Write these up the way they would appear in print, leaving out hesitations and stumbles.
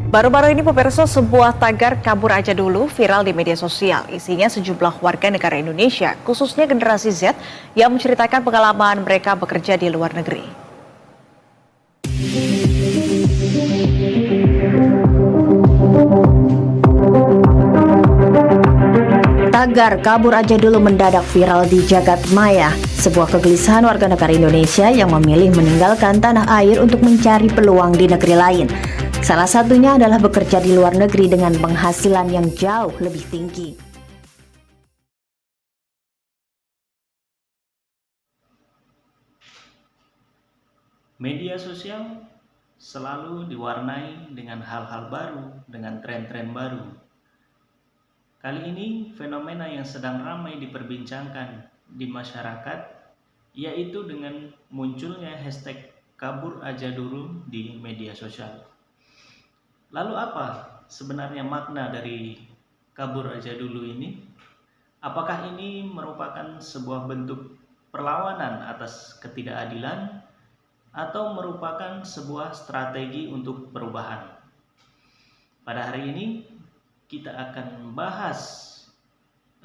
Baru-baru ini pemirsa sebuah tagar kabur aja dulu viral di media sosial. Isinya sejumlah warga negara Indonesia, khususnya generasi Z, yang menceritakan pengalaman mereka bekerja di luar negeri. Tagar kabur aja dulu mendadak viral di jagat maya. Sebuah kegelisahan warga negara Indonesia yang memilih meninggalkan tanah air untuk mencari peluang di negeri lain. Salah satunya adalah bekerja di luar negeri dengan penghasilan yang jauh lebih tinggi. Media sosial selalu diwarnai dengan hal-hal baru, dengan tren-tren baru. Kali ini fenomena yang sedang ramai diperbincangkan di masyarakat, yaitu dengan munculnya hashtag kabur aja dulu di media sosial. Lalu apa sebenarnya makna dari kabur aja dulu ini? Apakah ini merupakan sebuah bentuk perlawanan atas ketidakadilan atau merupakan sebuah strategi untuk perubahan? Pada hari ini kita akan membahas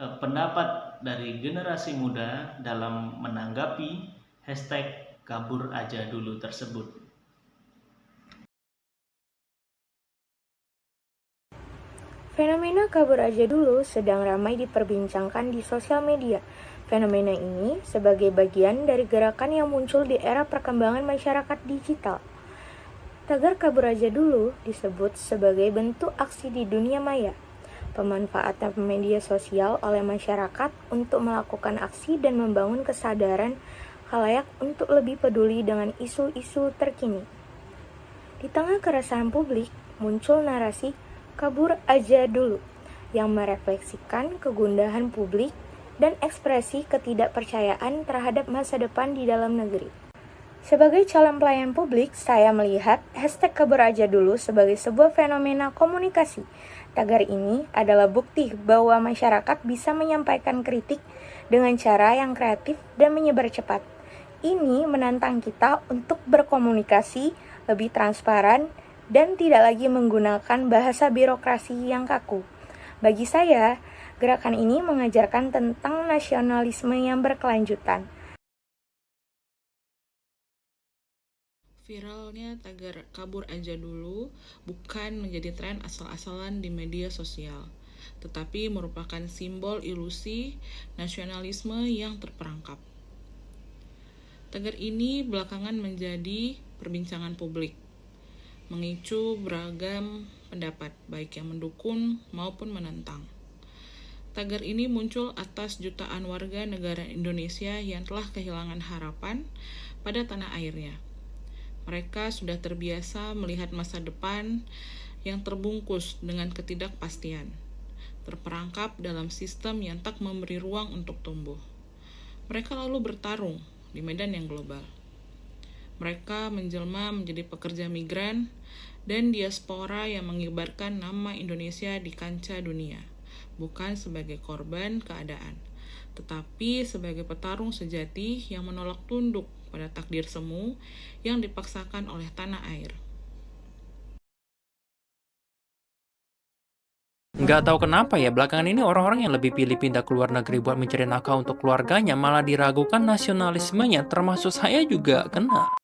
pendapat dari generasi muda dalam menanggapi hashtag kabur aja dulu tersebut. Fenomena kabur aja dulu sedang ramai diperbincangkan di sosial media. Fenomena ini sebagai bagian dari gerakan yang muncul di era perkembangan masyarakat digital. Tagar kabur aja dulu disebut sebagai bentuk aksi di dunia maya. Pemanfaatan media sosial oleh masyarakat untuk melakukan aksi dan membangun kesadaran khalayak untuk lebih peduli dengan isu-isu terkini. Di tengah keresahan publik, muncul narasi kabur aja dulu yang merefleksikan kegundahan publik dan ekspresi ketidakpercayaan terhadap masa depan di dalam negeri. Sebagai calon pelayan publik, saya melihat hashtag kabur aja dulu sebagai sebuah fenomena komunikasi. Tagar ini adalah bukti bahwa masyarakat bisa menyampaikan kritik dengan cara yang kreatif dan menyebar cepat. Ini menantang kita untuk berkomunikasi lebih transparan dan tidak lagi menggunakan bahasa birokrasi yang kaku. Bagi saya, gerakan ini mengajarkan tentang nasionalisme yang berkelanjutan. Viralnya tagar kabur aja dulu bukan menjadi tren asal-asalan di media sosial, tetapi merupakan simbol ilusi nasionalisme yang terperangkap. Tagar ini belakangan menjadi perbincangan publik, memicu beragam pendapat, baik yang mendukung maupun menentang. Tagar ini muncul atas jutaan warga negara Indonesia yang telah kehilangan harapan pada tanah airnya. Mereka sudah terbiasa melihat masa depan yang terbungkus dengan ketidakpastian, terperangkap dalam sistem yang tak memberi ruang untuk tumbuh. Mereka lalu bertarung di medan yang global. Mereka menjelma menjadi pekerja migran dan diaspora yang mengibarkan nama Indonesia di kancah dunia, bukan sebagai korban keadaan, tetapi sebagai petarung sejati yang menolak tunduk pada takdir semu yang dipaksakan oleh tanah air. Nggak tahu kenapa ya, belakangan ini orang-orang yang lebih pilih pindah ke luar negeri buat mencari nafkah untuk keluarganya malah diragukan nasionalismenya, termasuk saya juga kena.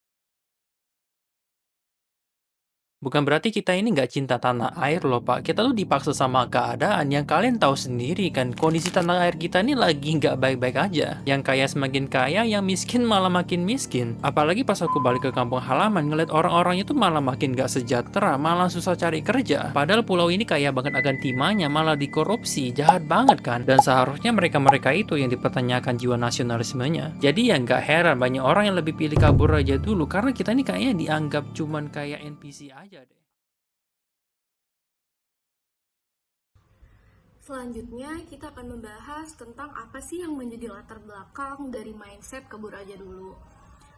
Bukan berarti kita ini nggak cinta tanah air loh Pak, kita tuh dipaksa sama keadaan yang kalian tahu sendiri kan, kondisi tanah air kita ini lagi nggak baik-baik aja. Yang kaya semakin kaya, yang miskin malah makin miskin. Apalagi pas aku balik ke kampung halaman, ngeliat orang-orangnya tuh malah makin nggak sejahtera, malah susah cari kerja. Padahal pulau ini kaya banget akan timahnya, malah dikorupsi, jahat banget kan. Dan seharusnya mereka-mereka itu yang dipertanyakan jiwa nasionalismenya. Jadi ya nggak heran banyak orang yang lebih pilih kabur aja dulu, karena kita ini kayaknya dianggap cuman kayak NPC aja. Selanjutnya kita akan membahas tentang apa sih yang menjadi latar belakang dari mindset kabur aja dulu.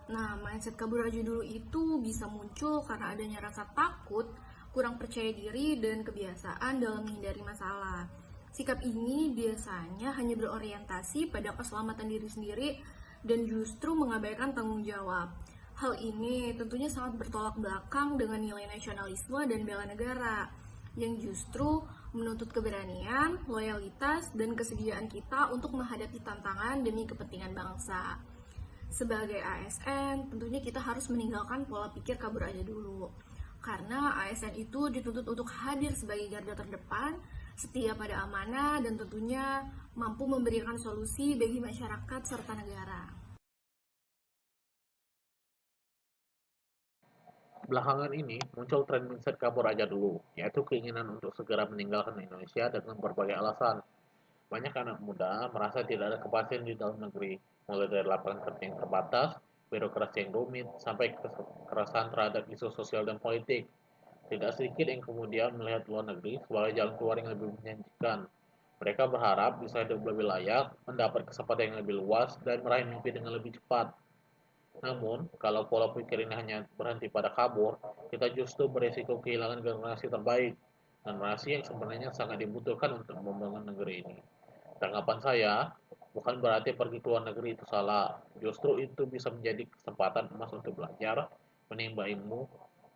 Nah, mindset kabur aja dulu itu bisa muncul karena adanya rasa takut, kurang percaya diri, dan kebiasaan dalam menghindari masalah. Sikap ini biasanya hanya berorientasi pada keselamatan diri sendiri dan justru mengabaikan tanggung jawab. Hal ini tentunya sangat bertolak belakang dengan nilai nasionalisme dan bela negara, yang justru menuntut keberanian, loyalitas, dan kesediaan kita untuk menghadapi tantangan demi kepentingan bangsa. Sebagai ASN, tentunya kita harus meninggalkan pola pikir kabur aja dulu. Karena ASN itu dituntut untuk hadir sebagai garda terdepan, setia pada amanah, dan tentunya mampu memberikan solusi bagi masyarakat serta negara. Belakangan ini muncul tren mindset kabur aja dulu, yaitu keinginan untuk segera meninggalkan Indonesia dengan berbagai alasan. Banyak anak muda merasa tidak ada kepastian di dalam negeri, mulai dari lapangan kerja yang terbatas, birokrasi yang rumit, sampai kekerasan terhadap isu sosial dan politik. Tidak sedikit yang kemudian melihat luar negeri sebagai jalan keluar yang lebih menjanjikan. Mereka berharap bisa hidup lebih layak, mendapat kesempatan yang lebih luas, dan meraih mimpi dengan lebih cepat. Namun, kalau pola pikir ini hanya berhenti pada kabur, kita justru beresiko kehilangan generasi terbaik, generasi yang sebenarnya sangat dibutuhkan untuk membangun negeri ini. Tanggapan saya, bukan berarti pergi ke luar negeri itu salah. Justru itu bisa menjadi kesempatan emas untuk belajar, menimba ilmu,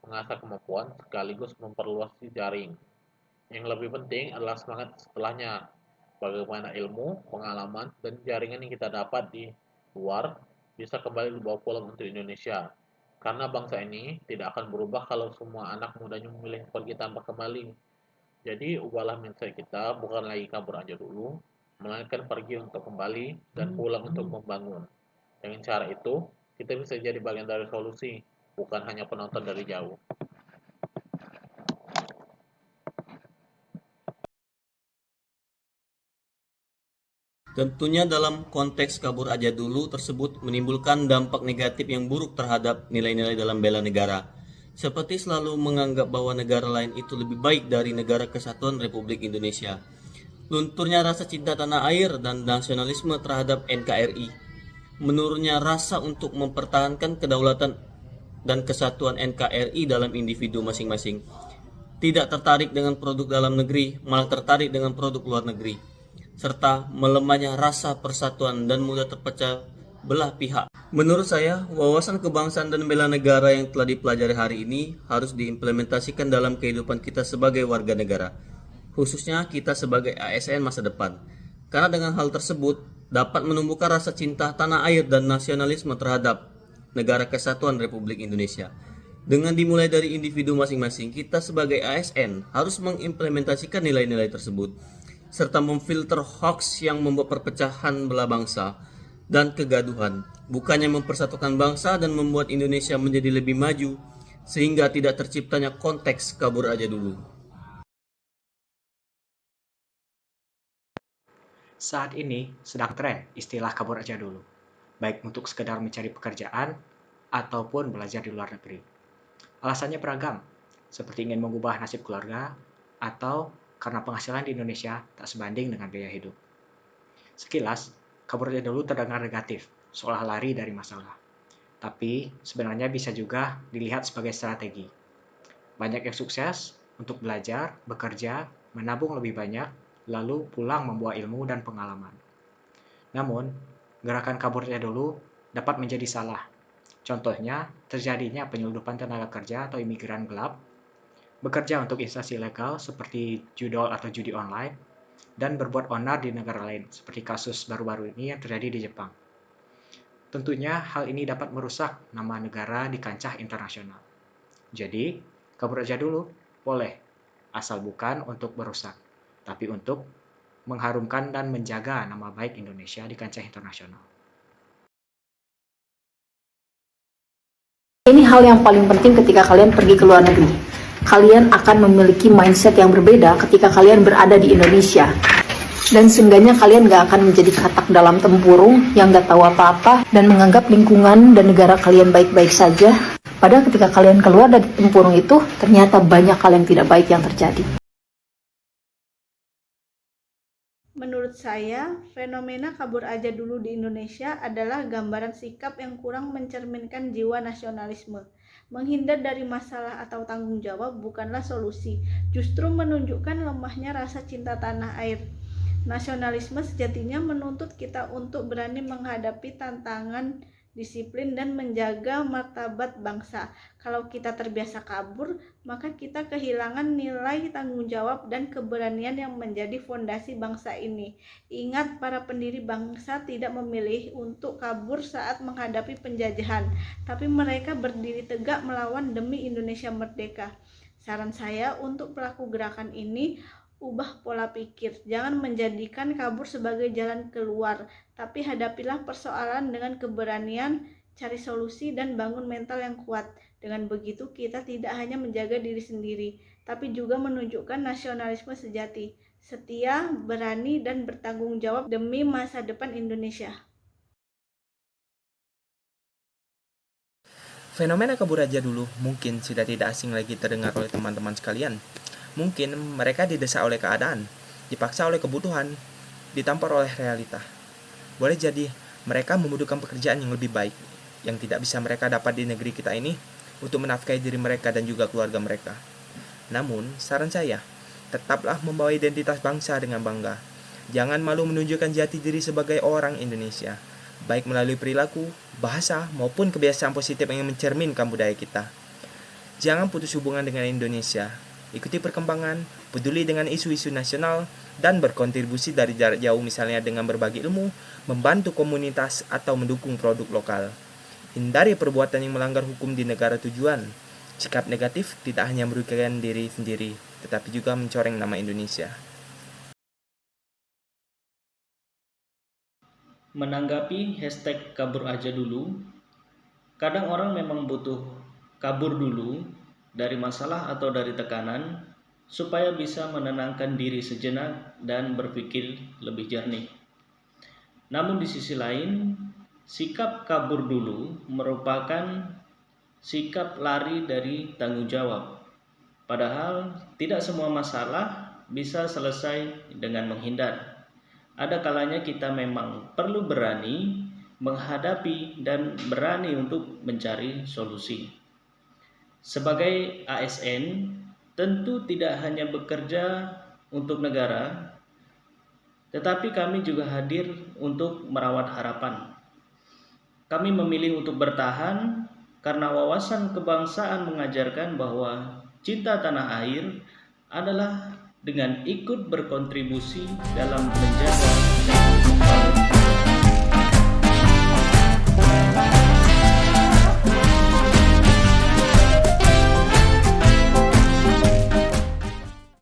mengasah kemampuan, sekaligus memperluas jejaring. Yang lebih penting adalah semangat setelahnya. Bagaimana ilmu, pengalaman, dan jaringan yang kita dapat di luar bisa kembali dibawa pulang untuk Indonesia. Karena bangsa ini tidak akan berubah kalau semua anak mudanya memilih pergi tanpa kembali. Jadi ubahlah mindset kita, bukan lagi kabur aja dulu, melainkan pergi untuk kembali dan pulang untuk membangun. Dengan cara itu, kita bisa jadi bagian dari solusi, bukan hanya penonton dari jauh. Tentunya dalam konteks kabur aja dulu tersebut menimbulkan dampak negatif yang buruk terhadap nilai-nilai dalam bela negara. Seperti selalu menganggap bahwa negara lain itu lebih baik dari negara kesatuan Republik Indonesia. Lunturnya rasa cinta tanah air dan nasionalisme terhadap NKRI. Menurunnya rasa untuk mempertahankan kedaulatan dan kesatuan NKRI dalam individu masing-masing. Tidak tertarik dengan produk dalam negeri, malah tertarik dengan produk luar negeri. Serta melemahnya rasa persatuan dan mudah terpecah belah pihak. Menurut saya, wawasan kebangsaan dan bela negara yang telah dipelajari hari ini harus diimplementasikan dalam kehidupan kita sebagai warga negara, khususnya kita sebagai ASN masa depan. Karena dengan hal tersebut dapat menumbuhkan rasa cinta tanah air dan nasionalisme terhadap negara kesatuan Republik Indonesia. Dengan dimulai dari individu masing-masing, kita sebagai ASN harus mengimplementasikan nilai-nilai tersebut, serta memfilter hoax yang membuat perpecahan belah bangsa dan kegaduhan, bukannya mempersatukan bangsa dan membuat Indonesia menjadi lebih maju, sehingga tidak terciptanya konteks kabur aja dulu. Saat ini sedang tren istilah kabur aja dulu, baik untuk sekedar mencari pekerjaan ataupun belajar di luar negeri. Alasannya beragam, seperti ingin mengubah nasib keluarga atau karena penghasilan di Indonesia tak sebanding dengan biaya hidup. Sekilas, kabur aja dulu terdengar negatif, seolah lari dari masalah. Tapi sebenarnya bisa juga dilihat sebagai strategi. Banyak yang sukses untuk belajar, bekerja, menabung lebih banyak, lalu pulang membawa ilmu dan pengalaman. Namun, gerakan kabur aja dulu dapat menjadi salah. Contohnya, terjadinya penyelundupan tenaga kerja atau imigran gelap, bekerja untuk instansi legal seperti judol atau judi online, dan berbuat onar di negara lain, seperti kasus baru-baru ini yang terjadi di Jepang. Tentunya hal ini dapat merusak nama negara di kancah internasional. Jadi, kabur aja dulu, boleh, asal bukan untuk merusak, tapi untuk mengharumkan dan menjaga nama baik Indonesia di kancah internasional. Ini hal yang paling penting ketika kalian pergi ke luar negeri. Kalian akan memiliki mindset yang berbeda ketika kalian berada di Indonesia. Dan seenggaknya kalian gak akan menjadi katak dalam tempurung yang gak tahu apa-apa dan menganggap lingkungan dan negara kalian baik-baik saja. Padahal ketika kalian keluar dari tempurung itu, ternyata banyak hal yang tidak baik yang terjadi. Menurut saya, fenomena kabur aja dulu di Indonesia adalah gambaran sikap yang kurang mencerminkan jiwa nasionalisme. Menghindar dari masalah atau tanggung jawab bukanlah solusi, justru menunjukkan lemahnya rasa cinta tanah air. Nasionalisme sejatinya menuntut kita untuk berani menghadapi tantangan disiplin, dan menjaga martabat bangsa. Kalau kita terbiasa kabur, maka kita kehilangan nilai tanggung jawab dan keberanian yang menjadi fondasi bangsa ini. Ingat, para pendiri bangsa tidak memilih untuk kabur saat menghadapi penjajahan, tapi mereka berdiri tegak melawan demi Indonesia merdeka. Saran saya untuk pelaku gerakan ini, ubah pola pikir. Jangan menjadikan kabur sebagai jalan keluar, tapi hadapilah persoalan dengan keberanian, cari solusi, dan bangun mental yang kuat. Dengan begitu, kita tidak hanya menjaga diri sendiri, tapi juga menunjukkan nasionalisme sejati, setia, berani, dan bertanggung jawab demi masa depan Indonesia. Fenomena kabur aja dulu mungkin sudah tidak asing lagi terdengar oleh teman-teman sekalian. Mungkin mereka didesak oleh keadaan, dipaksa oleh kebutuhan, ditampar oleh realita. Boleh jadi mereka membutuhkan pekerjaan yang lebih baik, yang tidak bisa mereka dapat di negeri kita ini untuk menafkahi diri mereka dan juga keluarga mereka. Namun, saran saya, tetaplah membawa identitas bangsa dengan bangga. Jangan malu menunjukkan jati diri sebagai orang Indonesia, baik melalui perilaku, bahasa, maupun kebiasaan positif yang mencerminkan budaya kita. Jangan putus hubungan dengan Indonesia. Ikuti perkembangan, peduli dengan isu-isu nasional, dan berkontribusi dari jarak jauh misalnya dengan berbagi ilmu, membantu komunitas, atau mendukung produk lokal. Hindari perbuatan yang melanggar hukum di negara tujuan. Sikap negatif tidak hanya merugikan diri sendiri, tetapi juga mencoreng nama Indonesia. Menanggapi hashtag kabur aja dulu, kadang orang memang butuh kabur dulu dari masalah atau dari tekanan supaya bisa menenangkan diri sejenak dan berpikir lebih jernih. Namun di sisi lain, sikap kabur dulu merupakan sikap lari dari tanggung jawab. Padahal tidak semua masalah bisa selesai dengan menghindar. Ada kalanya kita memang perlu berani menghadapi dan berani untuk mencari solusi. Sebagai ASN, tentu tidak hanya bekerja untuk negara, tetapi kami juga hadir untuk merawat harapan. Kami memilih untuk bertahan karena wawasan kebangsaan mengajarkan bahwa cinta tanah air adalah dengan ikut berkontribusi dalam menjaga